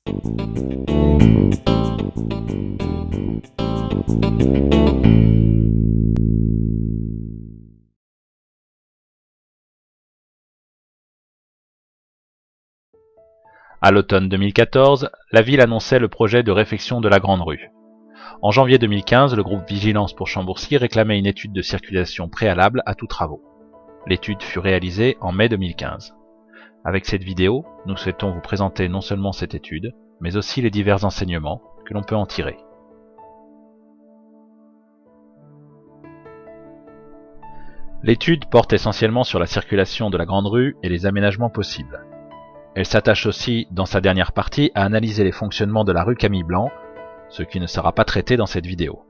À l'automne 2014, la ville annonçait le projet de réfection de la Grande Rue. En janvier 2015, le groupe Vigilance pour Chambourcy réclamait une étude de circulation préalable à tous travaux. L'étude fut réalisée en mai 2015. Avec cette vidéo, nous souhaitons vous présenter non seulement cette étude, mais aussi les divers enseignements que l'on peut en tirer. L'étude porte essentiellement sur la circulation de la Grande Rue et les aménagements possibles. Elle s'attache aussi, dans sa dernière partie, à analyser les fonctionnements de la rue Camille Blanc, ce qui ne sera pas traité dans cette vidéo.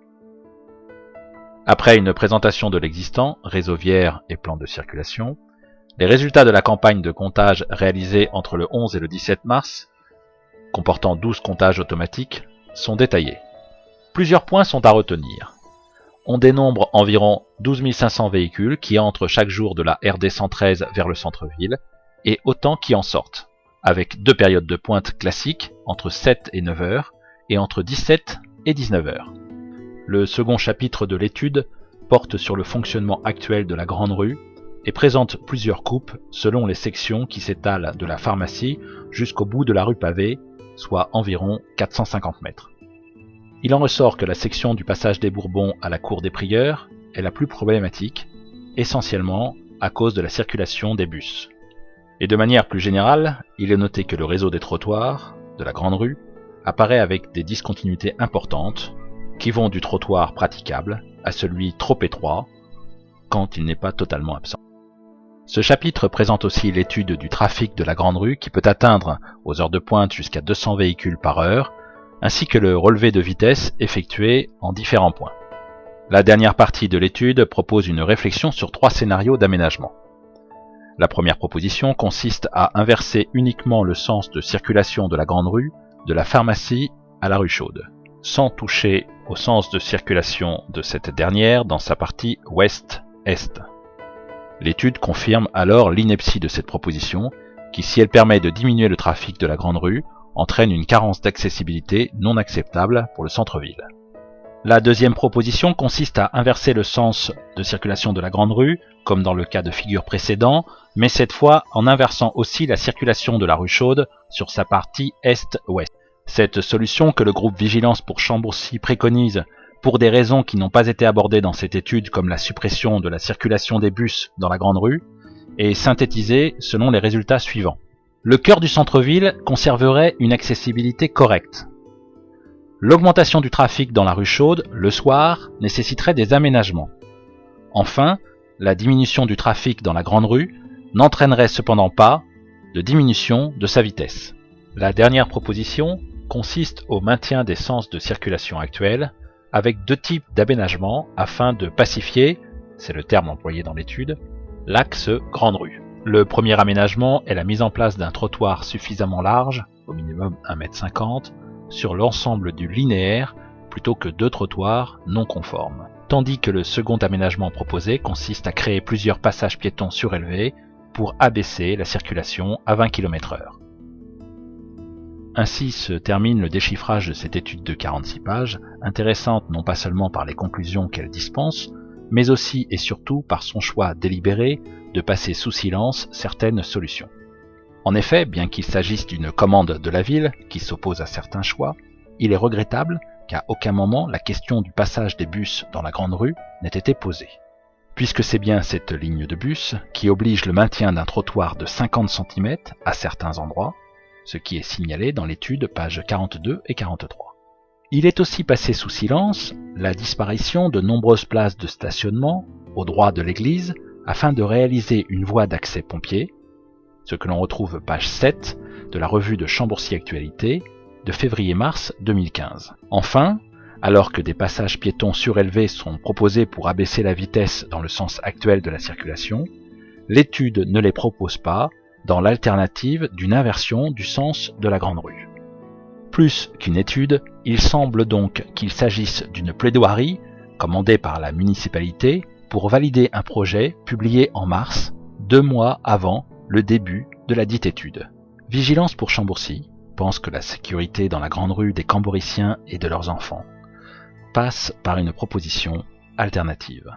Après une présentation de l'existant, réseau viaire et plan de circulation, les résultats de la campagne de comptage réalisée entre le 11 et le 17 mars, comportant 12 comptages automatiques, sont détaillés. Plusieurs points sont à retenir. On dénombre environ 12 500 véhicules qui entrent chaque jour de la RD 113 vers le centre-ville, et autant qui en sortent, avec deux périodes de pointe classiques, entre 7 et 9 heures, et entre 17 et 19 heures. Le second chapitre de l'étude porte sur le fonctionnement actuel de la Grande Rue et présente plusieurs coupes selon les sections qui s'étalent de la pharmacie jusqu'au bout de la rue pavée, soit environ 450 mètres. Il en ressort que la section du passage des Bourbons à la cour des Prieurs est la plus problématique, essentiellement à cause de la circulation des bus. Et de manière plus générale, il est noté que le réseau des trottoirs, de la Grande Rue, apparaît avec des discontinuités importantes, qui vont du trottoir praticable à celui trop étroit, quand il n'est pas totalement absent. Ce chapitre présente aussi l'étude du trafic de la Grande Rue qui peut atteindre aux heures de pointe jusqu'à 200 véhicules par heure, ainsi que le relevé de vitesse effectué en différents points. La dernière partie de l'étude propose une réflexion sur 3 scénarios d'aménagement. La première proposition consiste à inverser uniquement le sens de circulation de la Grande Rue de la pharmacie à la rue Chaude, sans toucher au sens de circulation de cette dernière dans sa partie ouest-est. L'étude confirme alors l'ineptie de cette proposition, qui, si elle permet de diminuer le trafic de la Grande Rue, entraîne une carence d'accessibilité non acceptable pour le centre-ville. La deuxième proposition consiste à inverser le sens de circulation de la Grande Rue, comme dans le cas de figure précédent, mais cette fois en inversant aussi la circulation de la rue Chaude sur sa partie est-ouest. Cette solution que le groupe Vigilance pour Chambourcy préconise pour des raisons qui n'ont pas été abordées dans cette étude comme la suppression de la circulation des bus dans la Grande Rue, est synthétisée selon les résultats suivants. Le cœur du centre-ville conserverait une accessibilité correcte. L'augmentation du trafic dans la rue Chaude, le soir, nécessiterait des aménagements. Enfin, la diminution du trafic dans la Grande Rue n'entraînerait cependant pas de diminution de sa vitesse. La dernière proposition consiste au maintien des sens de circulation actuels, avec 2 types d'aménagements afin de pacifier, c'est le terme employé dans l'étude, l'axe Grande Rue. Le premier aménagement est la mise en place d'un trottoir suffisamment large, au minimum 1,50 m, sur l'ensemble du linéaire plutôt que 2 trottoirs non conformes. Tandis que le second aménagement proposé consiste à créer plusieurs passages piétons surélevés pour abaisser la circulation à 20 km/h. Ainsi se termine le déchiffrage de cette étude de 46 pages, intéressante non pas seulement par les conclusions qu'elle dispense, mais aussi et surtout par son choix délibéré de passer sous silence certaines solutions. En effet, bien qu'il s'agisse d'une commande de la ville qui s'oppose à certains choix, il est regrettable qu'à aucun moment la question du passage des bus dans la Grande Rue n'ait été posée. Puisque c'est bien cette ligne de bus qui oblige le maintien d'un trottoir de 50 cm à certains endroits, ce qui est signalé dans l'étude pages 42 et 43. Il est aussi passé sous silence la disparition de nombreuses places de stationnement au droit de l'église afin de réaliser une voie d'accès pompier, ce que l'on retrouve page 7 de la revue de Chambourcy Actualité de février-mars 2015. Enfin, alors que des passages piétons surélevés sont proposés pour abaisser la vitesse dans le sens actuel de la circulation, l'étude ne les propose pas dans l'alternative d'une inversion du sens de la Grande Rue. Plus qu'une étude, il semble donc qu'il s'agisse d'une plaidoirie commandée par la municipalité pour valider un projet publié en mars, 2 mois avant le début de la dite étude. Vigilance pour Chambourcy, pense que la sécurité dans la grande rue des Camboriciens et de leurs enfants passe par une proposition alternative.